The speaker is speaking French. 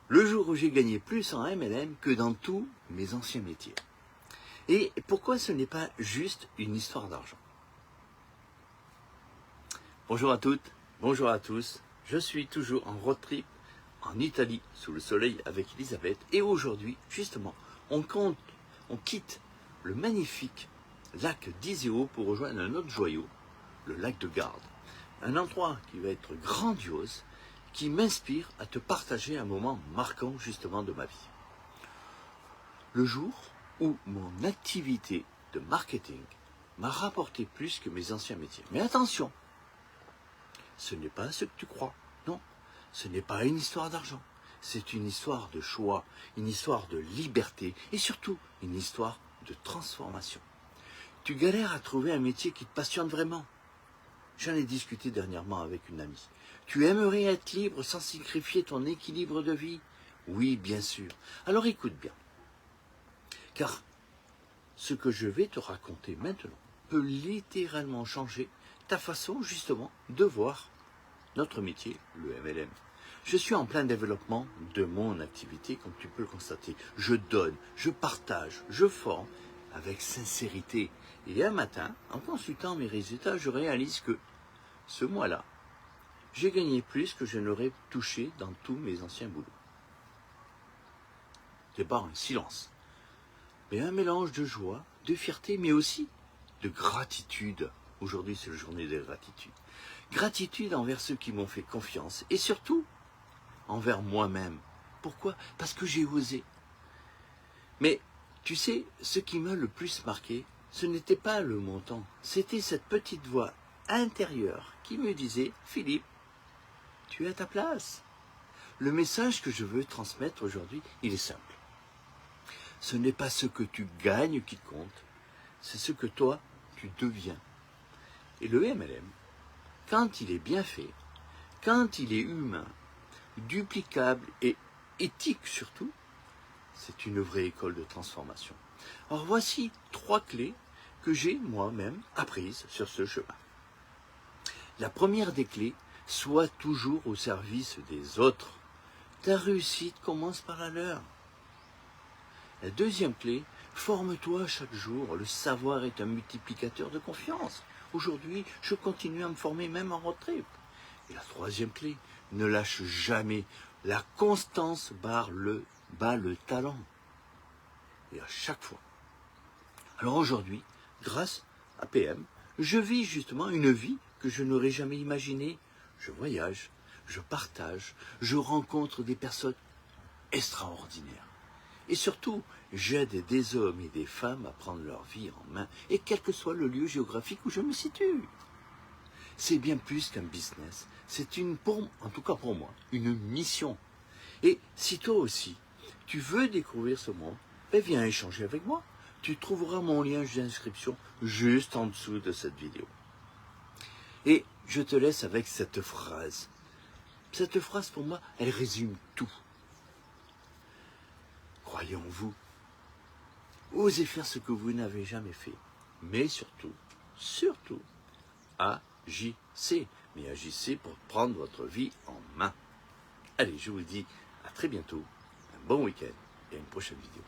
le jour où j'ai gagné plus en MLM que dans tous mes anciens métiers. Et pourquoi ce n'est pas juste une histoire d'argent? Bonjour à toutes, bonjour à tous. Je suis toujours en road trip en Italie sous le soleil avec Elisabeth. Et aujourd'hui, justement, on quitte le magnifique lac d'Iseo pour rejoindre un autre joyau, le lac de Garde. Un endroit qui va être grandiose, qui m'inspire à te partager un moment marquant justement de ma vie. Le jour où mon activité de marketing m'a rapporté plus que mes anciens métiers. Mais attention, ce n'est pas ce que tu crois. Non, ce n'est pas une histoire d'argent. C'est une histoire de choix, une histoire de liberté et surtout une histoire de transformation. Tu galères à trouver un métier qui te passionne vraiment. J'en ai discuté dernièrement avec une amie. Tu aimerais être libre sans sacrifier ton équilibre de vie? Oui, bien sûr. Alors écoute bien. Car ce que je vais te raconter maintenant peut littéralement changer ta façon justement de voir notre métier, le MLM. Je suis en plein développement de mon activité, comme tu peux le constater. Je donne, je partage, je forme avec sincérité. Et un matin, en consultant mes résultats, je réalise que ce mois-là, j'ai gagné plus que je n'aurais touché dans tous mes anciens boulots. Départ un silence. Mais un mélange de joie, de fierté, mais aussi de gratitude. Aujourd'hui, c'est la journée de gratitude. Gratitude envers ceux qui m'ont fait confiance et surtout envers moi-même. Pourquoi? Parce que j'ai osé. Mais tu sais, ce qui m'a le plus marqué, ce n'était pas le montant, c'était cette petite voix intérieure qui me disait « Philippe, tu es à ta place ». Le message que je veux transmettre aujourd'hui, il est simple. Ce n'est pas ce que tu gagnes qui compte, c'est ce que toi, tu deviens. Et le MLM, quand il est bien fait, quand il est humain, duplicable et éthique surtout, c'est une vraie école de transformation. Alors voici 3 clés que j'ai moi-même apprises sur ce chemin. La première des clés, sois toujours au service des autres. Ta réussite commence par la leur. La deuxième clé, forme-toi chaque jour. Le savoir est un multiplicateur de confiance. Aujourd'hui, je continue à me former même en road trip. Et la troisième clé, ne lâche jamais. La constance bat le talent. Et à chaque fois. Alors aujourd'hui, grâce à PM, je vis justement une vie que je n'aurais jamais imaginée. Je voyage, je partage, je rencontre des personnes extraordinaires. Et surtout, j'aide des hommes et des femmes à prendre leur vie en main, et quel que soit le lieu géographique où je me situe. C'est bien plus qu'un business, c'est en tout cas pour moi, une mission. Et si toi aussi, tu veux découvrir ce monde, ben viens échanger avec moi. Tu trouveras mon lien d'inscription juste en dessous de cette vidéo. Et je te laisse avec cette phrase. Cette phrase, pour moi, elle résume tout. Croyez en vous. Osez faire ce que vous n'avez jamais fait. Mais surtout, agissez. Mais agissez pour prendre votre vie en main. Allez, je vous dis à très bientôt, un bon week-end et à une prochaine vidéo.